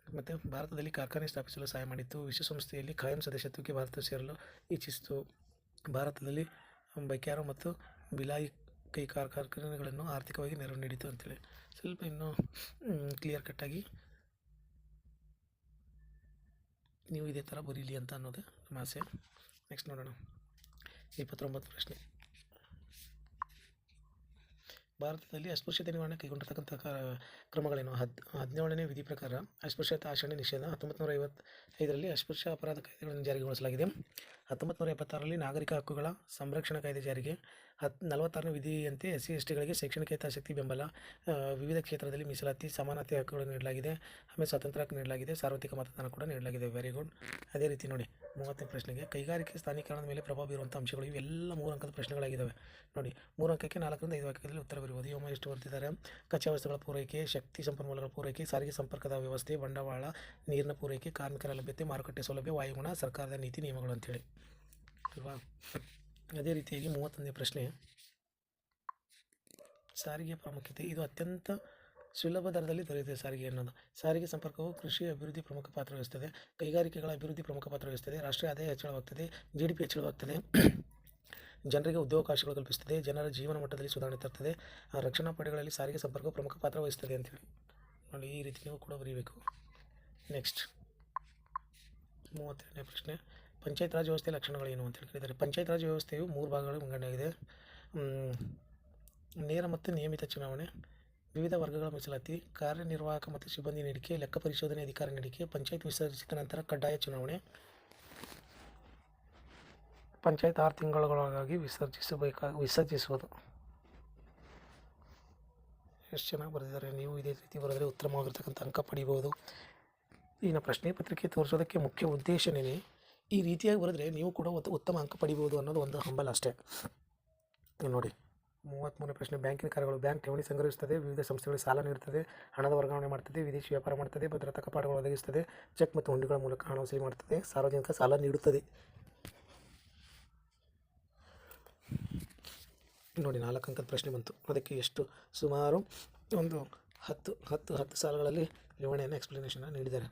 ಮತ್ತು ಭಾರತದಲ್ಲಿ ಕಾರ್ಖಾನೆ ಸ್ಥಾಪಿಸಲು ಸಹಾಯ ಮಾಡಿತ್ತು. ವಿಶ್ವಸಂಸ್ಥೆಯಲ್ಲಿ ಕಾಯಂ ಸದಸ್ಯತ್ವಕ್ಕೆ ಭಾರತ ಸೇರಲು ಇಚ್ಛಿಸಿತು. ಭಾರತದಲ್ಲಿ ಬೈಕ್ಯಾರೋ ಮತ್ತು ಬಿಲಾಯಿ ಕಾರ್ಖಾನೆಗಳನ್ನು ಆರ್ಥಿಕವಾಗಿ ನೆರವು ನೀಡಿತು ಅಂತೇಳಿ ಸ್ವಲ್ಪ ಇನ್ನೂ ಕ್ಲಿಯರ್ ಕಟ್ಟಾಗಿ ನೀವು ಇದೇ ಥರ ಬರೀಲಿ ಅಂತ ಅನ್ನೋದೇ ನಮ್ಮ ಆಸೆ. ನೆಕ್ಸ್ಟ್ ನೋಡೋಣ 29 ಪ್ರಶ್ನೆ. ಭಾರತದಲ್ಲಿ ಅಸ್ಪೃಶ್ಯತೆ ನಿವಾರಣೆ ಕೈಗೊಂಡಿರ್ತಕ್ಕಂಥ ಕ್ರಮಗಳೇನು? 17ನೇ ವಿಧಿ ಪ್ರಕಾರ ಅಸ್ಪೃಶ್ಯತೆ ಆಚರಣೆ ನಿಷೇಧ. 1955ರಲ್ಲಿ ಅಸ್ಪೃಶ್ಯ ಅಪರಾಧ ಕಾಯ್ದೆಗಳನ್ನು ಜಾರಿಗೊಳಿಸಲಾಗಿದೆ. 1976ರಲ್ಲಿ ನಾಗರಿಕ ಹಕ್ಕುಗಳ ಸಂರಕ್ಷಣಾ ಕಾಯ್ದೆ ಜಾರಿಗೆ. 46ನೇ ವಿಧಿಯಂತೆ SC STಗಳಿಗೆ ಶೈಕ್ಷಣಿಕ ಹಿತಾಸಕ್ತಿ ಬೆಂಬಲ. ವಿವಿಧ ಕ್ಷೇತ್ರದಲ್ಲಿ ಮೀಸಲಾತಿ, ಸಮಾನತೆ ಹಕ್ಕುಗಳನ್ನು ನೀಡಲಾಗಿದೆ. ಆಮೇಲೆ ಸ್ವಾತಂತ್ರ್ಯ ಹಕ್ಕು ನೀಡಲಾಗಿದೆ. ಸಾರ್ವತ್ರಿಕ ಮತದಾನ ಕೂಡ ನೀಡಲಾಗಿದೆ. Very good. ಅದೇ ರೀತಿ ನೋಡಿ 30ನೇ ಪ್ರಶ್ನೆಗೆ ಕೈಗಾರಿಕೆ ಸ್ಥಾನೀಕರಣದ ಮೇಲೆ ಪ್ರಭಾವ ಬೀರುವಂಥ ಅಂಶಗಳು ಇವೆಲ್ಲ 3 ಅಂಕದ ಪ್ರಶ್ನೆಗಳಾಗಿದ್ದಾವೆ. ನೋಡಿ 3 ಅಂಕಕ್ಕೆ 4ರಿಂದ 5 ವಾಕ್ಯದಲ್ಲಿ ಉತ್ತರ ಬರೀಬೋದು. ಇವ ಎಷ್ಟು ಬರ್ತಿದ್ದಾರೆ? ಕಚ್ಚಾ ವಸ್ತುಗಳ ಪೂರೈಕೆ, ಶಕ್ತಿ ಸಂಪನ್ಮೂಲಗಳ ಪೂರೈಕೆ, ಸಾರಿಗೆ ಸಂಪರ್ಕದ ವ್ಯವಸ್ಥೆ, ಬಂಡವಾಳ, ನೀರಿನ ಪೂರೈಕೆ, ಕಾರ್ಮಿಕರ ಲಭ್ಯತೆ, ಮಾರುಕಟ್ಟೆ ಸೌಲಭ್ಯ, ವಾಯುಗುಣ, ಸರ್ಕಾರದ ನೀತಿ ನಿಯಮಗಳು ಅಂತೇಳಿ ಅಲ್ವಾ. ಅದೇ ರೀತಿಯಾಗಿ 31ನೇ ಪ್ರಶ್ನೆ ಸಾರಿಗೆ ಪ್ರಾಮುಖ್ಯತೆ. ಇದು ಅತ್ಯಂತ ಸುಲಭ ದರದಲ್ಲಿ ದೊರೆಯುತ್ತದೆ ಸಾರಿಗೆ ಅನ್ನೋದು. ಸಾರಿಗೆ ಸಂಪರ್ಕವು ಕೃಷಿ ಅಭಿವೃದ್ಧಿ ಪ್ರಮುಖ ಪಾತ್ರ ವಹಿಸುತ್ತದೆ. ಕೈಗಾರಿಕೆಗಳ ಅಭಿವೃದ್ಧಿ ಪ್ರಮುಖ ಪಾತ್ರ ವಹಿಸುತ್ತದೆ. ರಾಷ್ಟ್ರೀಯ ಆದಾಯ ಹೆಚ್ಚಳವಾಗ್ತದೆ. GDP ಹೆಚ್ಚಳವಾಗ್ತದೆ. ಜನರಿಗೆ ಉದ್ಯೋಗಾವಕಾಶಗಳು ಕಲ್ಪಿಸುತ್ತದೆ. ಜನರ ಜೀವನ ಮಟ್ಟದಲ್ಲಿ ಸುಧಾರಣೆ ತರ್ತದೆ. ರಕ್ಷಣಾ ಪಡೆಗಳಲ್ಲಿ ಸಾರಿಗೆ ಸಂಪರ್ಕವು ಪ್ರಮುಖ ಪಾತ್ರ ವಹಿಸುತ್ತದೆ ಅಂತೇಳಿ ನೋಡಿ ಈ ರೀತಿ ನೀವು ಕೂಡ ಬರೀಬೇಕು. ನೆಕ್ಸ್ಟ್ 32ನೇ ಪ್ರಶ್ನೆ. ಪಂಚಾಯತ್ ರಾಜ್ ವ್ಯವಸ್ಥೆಯ ಲಕ್ಷಣಗಳೇನು ಅಂತ ಕೇಳಿದ್ದಾರೆ. ಪಂಚಾಯತ್ ರಾಜ್ ವ್ಯವಸ್ಥೆಯು 3 ಭಾಗಗಳಲ್ಲಿ ವಿಂಗಡಣೆಯಾಗಿದೆ. ನೇರ ಮತ್ತು ನಿಯಮಿತ ಚುನಾವಣೆ, ವಿವಿಧ ವರ್ಗಗಳ ಮೀಸಲಾತಿ, ಕಾರ್ಯನಿರ್ವಾಹಕ ಮತ್ತು ಸಿಬ್ಬಂದಿ ನೀಡಿಕೆ, ಲೆಕ್ಕ ಪರಿಶೋಧನೆ ಅಧಿಕಾರ ನೀಡಿಕೆ, ಪಂಚಾಯತ್ ವಿಸರ್ಜಿಸಿದ ನಂತರ ಕಡ್ಡಾಯ ಚುನಾವಣೆ, ಪಂಚಾಯತ್ 6 ತಿಂಗಳೊಳಗಾಗಿ ವಿಸರ್ಜಿಸುವುದು. ಎಷ್ಟು ಚೆನ್ನಾಗಿ ಬರೆದಿದ್ದಾರೆ. ನೀವು ಇದೇ ರೀತಿ ಬರೆದರೆ ಉತ್ತಮವಾಗಿರ್ತಕ್ಕಂಥ ಅಂಕ ಪಡಿಬೋದು. ಇನ್ನು ಪ್ರಶ್ನೆ ಪತ್ರಿಕೆ ತೋರಿಸೋದಕ್ಕೆ ಮುಖ್ಯ ಉದ್ದೇಶನೇ ಈ ರೀತಿಯಾಗಿ ಬರೆದ್ರೆ ನೀವು ಕೂಡ ಉತ್ತಮ ಅಂಕ ಪಡಿಬೋದು ಅನ್ನೋದು ಒಂದು ಹಂಬಲ ಅಷ್ಟೇ. ನೋಡಿ 33ನೇ ಪ್ರಶ್ನೆ. ಬ್ಯಾಂಕಿನ ಕಾರ್ಯಗಳು. ಬ್ಯಾಂಕ್ ಠೇವಣಿ ಸಂಗ್ರಹಿಸುತ್ತದೆ, ವಿವಿಧ ಸಂಸ್ಥೆಗಳಿಗೆ ಸಾಲ ನೀಡುತ್ತದೆ, ಹಣದ ವರ್ಗಾವಣೆ ಮಾಡ್ತದೆ, ವಿದೇಶಿ ವ್ಯಾಪಾರ ಮಾಡ್ತದೆ, ಭದ್ರತಾ ಕಪಾಟುಗಳು ಒದಗಿಸುತ್ತದೆ, ಚೆಕ್ ಮತ್ತು ಹುಂಡಿಗಳ ಮೂಲಕ ಹಣ ವಸೂಲಿ ಮಾಡುತ್ತದೆ, ಸಾರ್ವಜನಿಕ ಸಾಲ ನೀಡುತ್ತದೆ. ನೋಡಿ 4 ಅಂಕದ ಪ್ರಶ್ನೆ ಬಂತು. ಅದಕ್ಕೆ ಎಷ್ಟು ಸುಮಾರು ಒಂದು 10 ಸಾಲುಗಳಲ್ಲಿ ವಿವರಣೆಯನ್ನು ಎಕ್ಸ್ಪ್ಲನೇಷನ್ ನೀಡಿದ್ದಾರೆ.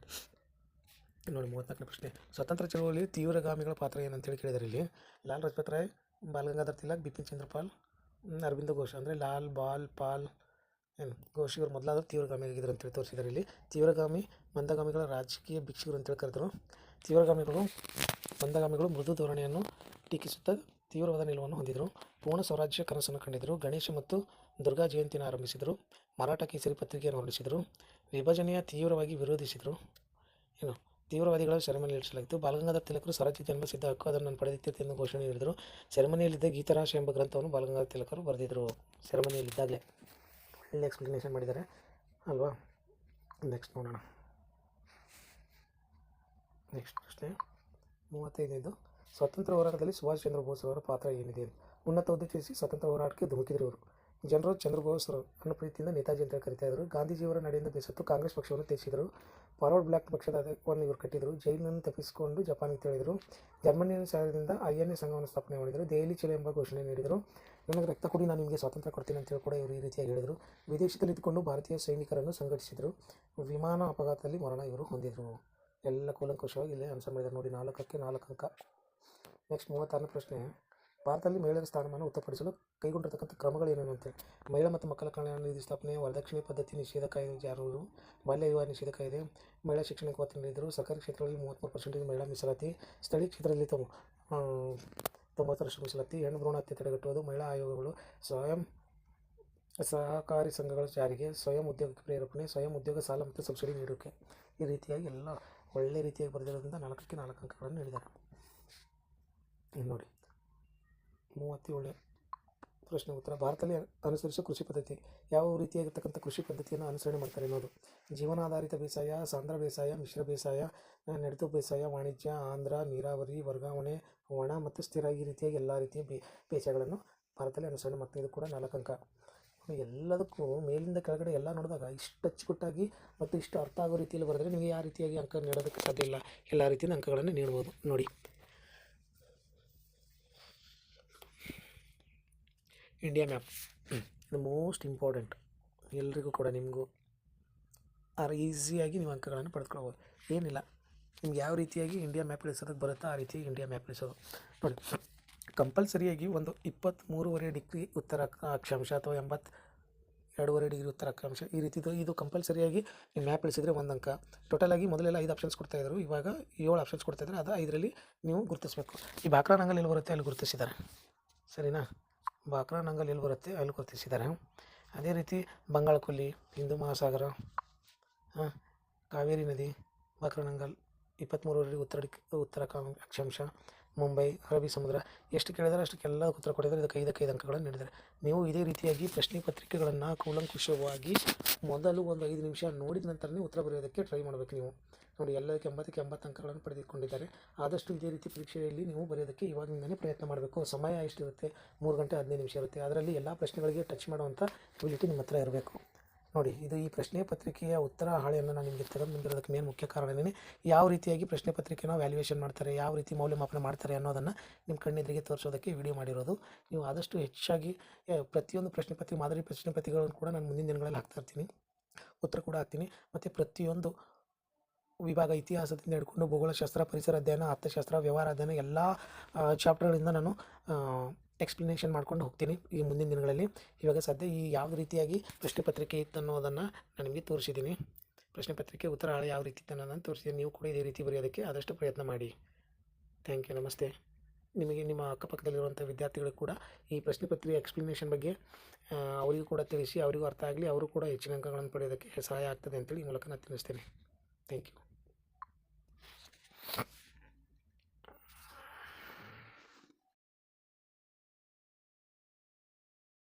ನೋಡಿ 34ನೇ ಪ್ರಶ್ನೆ. ಸ್ವಾತಂತ್ರ್ಯ ಚಳವಳಿಯಲ್ಲಿ ತೀವ್ರಗಾಮಿಗಳ ಪಾತ್ರ ಏನಂತೇಳಿ ಕೇಳಿದ್ದಾರೆ. ಇಲ್ಲಿ ಲಾಲ್ ಲಜಪತ್ ರಾಯ್, ಬಾಲ್ ಗಂಗಾಧರ್ ತಿಲಕ್, ಬಿಪಿನ್ ಚಂದ್ರ ಪಾಲ್, ಅರವಿಂದ ಘೋಷ್. ಅಂದರೆ ಲಾಲ್, ಬಾಲ್, ಪಾಲ್ ಘೋಷ್ ಇವರು ಮೊದಲಾದರೂ ತೀವ್ರಗಾಮಿಯಾಗಿದ್ದರು ಅಂತೇಳಿ ತೋರಿಸಿದ್ದಾರೆ. ಇಲ್ಲಿ ತೀವ್ರಗಾಮಿ ಮಂದಗಾಮಿಗಳ ರಾಜಕೀಯ ಭಿಕ್ಷುಕರು ಅಂತೇಳಿ ಕರೆದರು. ಮಂದಗಾಮಿಗಳು ಮೃದು ಧೋರಣೆಯನ್ನು ಟೀಕಿಸುತ್ತಾ ತೀವ್ರವಾದ ನಿಲುವನ್ನು ಹೊಂದಿದರು. ಪೂರ್ಣ ಸ್ವರಾಜ್ಯ ಕನಸನ್ನು ಕಂಡಿದ್ದರು. ಗಣೇಶ ಮತ್ತು ದುರ್ಗಾ ಜಯಂತಿಯನ್ನು ಆರಂಭಿಸಿದರು. ಮರಾಠ ಕೇಸರಿ ಪತ್ರಿಕೆಯನ್ನು ಹೊರಡಿಸಿದರು. ವಿಭಜನೆಯ ತೀವ್ರವಾಗಿ ವಿರೋಧಿಸಿದರು. ತೀವ್ರವಾದಿಗಳ ಸೆರೆಮನೆಯಲ್ಲಿ ಇರಿಸಲಾಗಿತ್ತು. ಬಾಲಗಂಗಾಧರ ತಿಲಕರು ಸ್ವರಾಜ್ಯ ಜನ್ಮ ಸಿದ್ಧ ಹಕ್ಕು ಅದನ್ನು ನಾನು ಪಡೆದಿದ್ದೇನೆ ಎಂದು ಘೋಷಣೆ ನೀಡಿದರು. ಸೆರೆಮನೆಯಲ್ಲಿದ್ದ ಗೀತರಾಶ ಎಂಬ ಗ್ರಂಥವನ್ನು ಬಾಲಗಂಗಾಧರ ತಿಲಕರು ಬರೆದಿದ್ದರು. ಸೆರೆಮನೆಯಲ್ಲಿದ್ದಾಗಲೇ ಒಳ್ಳೆ ಎಕ್ಸ್ಪ್ಲನೇಷನ್ ಮಾಡಿದ್ದಾರೆ ಅಲ್ವಾ. ನೆಕ್ಸ್ಟ್ ನೋಡೋಣ. ನೆಕ್ಸ್ಟ್ ಪ್ರಶ್ನೆ 35ನೇದು. ಸ್ವಾತಂತ್ರ್ಯ ಹೋರಾಟದಲ್ಲಿ ಸುಭಾಷ್ ಚಂದ್ರ ಬೋಸ್ ಅವರ ಪಾತ್ರ ಏನಿದೆ? ಉನ್ನತ ಹುದ್ದೆ ತ್ಯಜಿಸಿ ಸ್ವಾತಂತ್ರ್ಯ ಹೋರಾಟಕ್ಕೆ ಧುಮುಕಿದರು ಇವರು. ಜನರು ಚಂದ್ರ ಬೋಸ್ ಅನ್ನೋ ಪ್ರೀತಿಯಿಂದ ನೇತಾಜಿ ಅಂತ ಕರೀತಾ ಇದ್ದರು. ಗಾಂಧೀಜಿಯವರ ನಡೆಯಿಂದ ಬೇಸತ್ತು ಕಾಂಗ್ರೆಸ್ ಪಕ್ಷವನ್ನು ತ್ಯಜಿಸಿದರು. ಫಾರ್ವರ್ಡ್ ಬ್ಲಾಕ್ ಪಕ್ಷದ ಅಧ್ಯಕ್ಷವನ್ನು ಇವರು ಕಟ್ಟಿದರು. ಜೈಲಿನಿಂದ ತಪ್ಪಿಸಿಕೊಂಡು ಜಪಾನಿಗೆ ತೆರಳಿದರು. ಜರ್ಮನಿಯ ಸಹಾಯದಿಂದ INA ಸಂಘವನ್ನು ಸ್ಥಾಪನೆ ಮಾಡಿದರು. ದೆಹಲಿ ಚಲೋ ಎಂಬ ಘೋಷಣೆ ನೀಡಿದರು. ನನಗೆ ರಕ್ತ ಕೊಡಿ, ನಾನು ನಿಮಗೆ ಸ್ವಾತಂತ್ರ್ಯ ಕೊಡ್ತೀನಿ ಅಂತೇಳಿ ಕೂಡ ಇವರು ಈ ರೀತಿಯಾಗಿ ಹೇಳಿದರು. ವಿದೇಶದಲ್ಲಿ ಇದ್ದುಕೊಂಡು ಭಾರತೀಯ ಸೈನಿಕರನ್ನು ಸಂಘಟಿಸಿದರು. ವಿಮಾನ ಅಪಘಾತದಲ್ಲಿ ಮರಣ ಇವರು ಹೊಂದಿದರು. ಎಲ್ಲ ಕೂಲಂಕುಷವಾಗಿ ಇಲ್ಲೇ ಆನ್ಸರ್ ಮಾಡಿದ್ದಾರೆ ನೋಡಿ. 4ಕ್ಕೆ 4 ಅಂಕ. ನೆಕ್ಸ್ಟ್ 36ನೇ ಪ್ರಶ್ನೆ. ಭಾರತದಲ್ಲಿ ಮಹಿಳೆಯರ ಸ್ಥಾನಮಾನ ಉತ್ತಮಪಡಿಸಲು ಕೈಗೊಂಡಿರ್ತಕ್ಕಂಥ ಕ್ರಮಗಳೇನೇನು ಅಂತೇಳಿ. ಮಹಿಳಾ ಮತ್ತು ಮಕ್ಕಳ ಕಲ್ಯಾಣ ನಿಧಿ ಸ್ಥಾಪನೆ, ವರದಕ್ಷಿಣೆ ಪದ್ಧತಿ ನಿಷೇಧ ಕಾಯ್ದೆ ಜಾರು, ಬಾಲ್ಯ ವಿವಾಹ ನಿಷೇಧ ಕಾಯ್ದೆ, ಮಹಿಳಾ ಶಿಕ್ಷಣಕ್ಕೆ ಒತ್ತು ನೀಡಿದರು. ಸರ್ಕಾರಿ ಕ್ಷೇತ್ರಗಳಲ್ಲಿ 33% ಮಹಿಳಾ ಮೀಸಲಾತಿ, ಸ್ಥಳೀಯ ಕ್ಷೇತ್ರದಲ್ಲಿ 90% ಮೀಸಲಾತಿ, ಹೆಣ್ಣು ಭ್ರೂಣ ಹತ್ಯೆ ತಡೆಗಟ್ಟುವುದು, ಮಹಿಳಾ ಆಯೋಗಗಳು, ಸ್ವಯಂ ಸಹಕಾರಿ ಸಂಘಗಳ ಜಾರಿಗೆ, ಸ್ವಯಂ ಉದ್ಯೋಗಕ್ಕೆ ಪ್ರೇರೇಪಣೆ, ಸ್ವಯಂ ಉದ್ಯೋಗ ಸಾಲ ಮತ್ತು ಸಬ್ಸಿಡಿ ನೀಡೋಕೆ. ಈ ರೀತಿಯಾಗಿ ಎಲ್ಲ ಒಳ್ಳೆ ರೀತಿಯಾಗಿ ಬರೆದಿರೋದ್ರಿಂದ 4ಕ್ಕೆ 4 ಅಂಕಗಳನ್ನು ನೀಡಿದ್ದಾರೆ. ನೋಡಿ 37ನೇ ಪ್ರಶ್ನೆ ಉತ್ತರ. ಭಾರತದಲ್ಲಿ ಅನುಸರಿಸುವ ಕೃಷಿ ಪದ್ಧತಿ ಯಾವ ರೀತಿಯಾಗಿರ್ತಕ್ಕಂಥ ಕೃಷಿ ಪದ್ಧತಿಯನ್ನು ಅನುಸರಣೆ ಮಾಡ್ತಾರೆ ಅನ್ನೋದು. ಜೀವನಾಧಾರಿತ ಬೇಸಾಯ, ಸಾಂದ್ರ ಬೇಸಾಯ, ಮಿಶ್ರ ಬೇಸಾಯ, ನೆಡತು ಬೇಸಾಯ, ವಾಣಿಜ್ಯ, ಆಂಧ್ರ, ನೀರಾವರಿ, ವರ್ಗಾವಣೆ, ಒಣ ಮತ್ತು ಸ್ಥಿರ, ಈ ರೀತಿಯಾಗಿ ಎಲ್ಲ ರೀತಿಯ ಬೇಸಾಯಗಳನ್ನು ಭಾರತದಲ್ಲಿ ಅನುಸರಣೆ ಮಾಡ್ತಾರೆ. ಇದು ಕೂಡ 4 ಅಂಕ. ಎಲ್ಲದಕ್ಕೂ ಮೇಲಿಂದ ಕೆಳಗಡೆ ಎಲ್ಲ ನೋಡಿದಾಗ ಇಷ್ಟು ಅಚ್ಚುಕಟ್ಟಾಗಿ ಮತ್ತು ಇಷ್ಟು ಅರ್ಥ ಆಗೋ ರೀತಿಯಲ್ಲಿ ಬರೆದ್ರೆ ನಿಮಗೆ ಯಾವ ರೀತಿಯಾಗಿ ಅಂಕ ನೀಡೋದಕ್ಕೆ ಸಾಧ್ಯ ಇಲ್ಲ. ಎಲ್ಲ ರೀತಿಯ ಅಂಕಗಳನ್ನು ನೀಡ್ಬೋದು ನೋಡಿ. ಇಂಡಿಯಾ ಮ್ಯಾಪ್ ಇದು ಮೋಸ್ಟ್ ಇಂಪಾರ್ಟೆಂಟ್. ಎಲ್ರಿಗೂ ಕೂಡ ನಿಮಗೂ ಈಸಿಯಾಗಿ ನೀವು ಅಂಕಗಳನ್ನು ಪಡೆದುಕೊಳ್ಬೋದು. ಏನಿಲ್ಲ, ನಿಮ್ಗೆ ಯಾವ ರೀತಿಯಾಗಿ ಇಂಡಿಯಾ ಮ್ಯಾಪ್ ಇಳಿಸೋದಕ್ಕೆ ಬರುತ್ತೋ ಆ ರೀತಿಯಾಗಿ ಇಂಡಿಯಾ ಮ್ಯಾಪ್ ಇಳಿಸೋದು ನೋಡಿ. ಕಂಪಲ್ಸರಿಯಾಗಿ ಒಂದು 23.5 ಡಿಗ್ರಿ ಉತ್ತರ ಅಕ್ಷಾಂಶ ಅಥವಾ 82.5 ಡಿಗ್ರಿ ಉತ್ತರ ಅಕ್ಷಾಂಶ ಈ ರೀತಿದು ಇದು ಕಂಪಲ್ಸರಿಯಾಗಿ ನೀವು ಮ್ಯಾಪ್ ಇಳಿಸಿದರೆ 1 ಅಂಕ. ಟೋಟಲಾಗಿ ಮೊದಲೆಲ್ಲ 5 ಆಪ್ಷನ್ಸ್ ಕೊಡ್ತಾಯಿದ್ರು, ಇವಾಗ 7 ಆಪ್ಷನ್ಸ್ ಕೊಡ್ತಾಯಿದ್ದಾರೆ. ಅದು 5ರಲ್ಲಿ ನೀವು ಗುರುತಿಸಬೇಕು. ಈ ಬಾಕ್ರಾನಂಗಲ್ ಎಲ್ಲಿ ಬರುತ್ತೆ ಅಲ್ಲಿ ಗುರುತಿಸಿದ್ದಾರೆ, ಸರಿನಾ? ಬಾಕ್ರಾನಂಗಲ್ ಎಲ್ಲಿ ಬರುತ್ತೆ ಅಲ್ಲಿ ಗುರುತಿಸಿದ್ದಾರೆ. ಅದೇ ರೀತಿ ಬಂಗಾಳ ಕೊಲ್ಲಿ, ಹಿಂದೂ ಮಹಾಸಾಗರ, ಕಾವೇರಿ ನದಿ, ಬಾಕ್ರಾನಂಗಲ್, 23.5 ಉತ್ತರ ಅಕ್ಷಾಂಶ, ಮುಂಬೈ, ಅರಬ್ಬಿ ಸಮುದ್ರ, ಎಷ್ಟು ಕೇಳಿದರೆ ಅಷ್ಟಕ್ಕೆಲ್ಲ ಉತ್ತರ ಕೊಟ್ಟಿದ್ದಾರೆ. ಇದಕ್ಕೆ 5 ಅಂಕಗಳನ್ನು ನೀಡಿದ್ದಾರೆ. ನೀವು ಇದೇ ರೀತಿಯಾಗಿ ಪ್ರಶ್ನೆ ಪತ್ರಿಕೆಗಳನ್ನು ಕೂಲಂಕುಷವಾಗಿ ಮೊದಲು ಒಂದು 5 ನಿಮಿಷ ನೋಡಿದ ನಂತರನೇ ಉತ್ತರ ಬರೆಯೋದಕ್ಕೆ ಟ್ರೈ ಮಾಡಬೇಕು. ನೀವು ನೋಡಿ, ಎಲ್ಲದಕ್ಕೆ 80 ಅಂಕಗಳನ್ನು ಪಡೆದುಕೊಂಡಿದ್ದಾರೆ. ಆದಷ್ಟು ಇದೇ ರೀತಿ ಪರೀಕ್ಷೆಯಲ್ಲಿ ನೀವು ಬರೆಯೋದಕ್ಕೆ ಇವಾಗಿಂದಲೇ ಪ್ರಯತ್ನ ಮಾಡಬೇಕು. ಸಮಯ ಎಷ್ಟಿರುತ್ತೆ? 3 ಗಂಟೆ 15 ನಿಮಿಷ ಇರುತ್ತೆ. ಅದರಲ್ಲಿ ಎಲ್ಲ ಪ್ರಶ್ನೆಗಳಿಗೆ ಟಚ್ ಮಾಡುವಂಥ ಎಬಿಲಿಟಿ ನಿಮ್ಮ ಹತ್ರ ಇರಬೇಕು. ನೋಡಿ, ಇದು ಈ ಪ್ರಶ್ನೆ ಪತ್ರಿಕೆಯ ಉತ್ತರ ಹಾಳೆಯನ್ನು ನಾನು ನಿಮಗೆ ತೆಗೆದು ಬಂದಿರೋದಕ್ಕೆ ಮೇನ್ ಮುಖ್ಯ ಕಾರಣನೇ ಯಾವ ರೀತಿಯಾಗಿ ಪ್ರಶ್ನೆ ಪತ್ರಿಕೆನ ವ್ಯಾಲ್ಯೂಯೇಷನ್ ಮಾಡ್ತಾರೆ, ಯಾವ ರೀತಿ ಮೌಲ್ಯಮಾಪನ ಮಾಡ್ತಾರೆ ಅನ್ನೋದನ್ನು ನಿಮ್ಮ ಕಣ್ಣೆದುರಿಗೆ ತೋರಿಸೋದಕ್ಕೆ ವಿಡಿಯೋ ಮಾಡಿರೋದು. ನೀವು ಆದಷ್ಟು ಹೆಚ್ಚಾಗಿ ಪ್ರತಿಯೊಂದು ಮಾದರಿ ಪ್ರಶ್ನೆ ಪತ್ರಿಕೆಗಳನ್ನು ಕೂಡ ನಾನು ಮುಂದಿನ ದಿನಗಳಲ್ಲಿ ಹಾಕ್ತಾ ಇರ್ತೀನಿ, ಉತ್ತರ ಕೂಡ ಹಾಕ್ತೀನಿ. ಮತ್ತು ಪ್ರತಿಯೊಂದು ವಿಭಾಗ, ಇತಿಹಾಸದಿಂದ ಹಿಡ್ಕೊಂಡು ಭೂಗೋಳಶಾಸ್ತ್ರ, ಪರಿಸರ ಅಧ್ಯಯನ, ಅರ್ಥಶಾಸ್ತ್ರ, ವ್ಯವಹಾರ ಅಧ್ಯಯನ ಎಲ್ಲ ಚಾಪ್ಟರ್ಗಳಿಂದ ನಾನು ಎಕ್ಸ್ಪ್ಲನೇಷನ್ ಮಾಡ್ಕೊಂಡು ಹೋಗ್ತೀನಿ ಈ ಮುಂದಿನ ದಿನಗಳಲ್ಲಿ. ಇವಾಗ ಸದ್ಯ ಈ ಯಾವ ರೀತಿಯಾಗಿ ಪ್ರಶ್ನೆ ಪತ್ರಿಕೆ ಇತ್ತು ಅನ್ನೋದನ್ನು ನಾನು ನಿಮಗೆ ತೋರಿಸಿದ್ದೀನಿ. ಪ್ರಶ್ನೆ ಪತ್ರಿಕೆ ಉತ್ತರ ಹಾಳೆ ಯಾವ ರೀತಿ ಇತ್ತು ಅನ್ನೋದನ್ನು ತೋರಿಸಿದ್ದೀನಿ. ನೀವು ಕೂಡ ಇದೇ ರೀತಿ ಬರೆಯೋದಕ್ಕೆ ಆದಷ್ಟು ಪ್ರಯತ್ನ ಮಾಡಿ. ಥ್ಯಾಂಕ್ ಯು, ನಮಸ್ತೆ. ನಿಮಗೆ ನಿಮ್ಮ ಅಕ್ಕಪಕ್ಕದಲ್ಲಿರುವಂಥ ವಿದ್ಯಾರ್ಥಿಗಳು ಕೂಡ ಈ ಪ್ರಶ್ನೆ ಪತ್ರಿಕೆ ಎಕ್ಸ್ಪ್ಲನೇಷನ್ ಬಗ್ಗೆ ಅವರಿಗೂ ಕೂಡ ತಿಳಿಸಿ, ಅವರಿಗೂ ಅರ್ಥ ಆಗಲಿ, ಅವರು ಕೂಡ ಹೆಚ್ಚಿನ ಅಂಕಗಳನ್ನು ಪಡೆಯೋದಕ್ಕೆ ಸಹಾಯ ಆಗ್ತದೆ ಅಂತೇಳಿ ಈ ಮೂಲಕ ನಾನು ತಿಳಿಸ್ತೇನೆ. Thank you.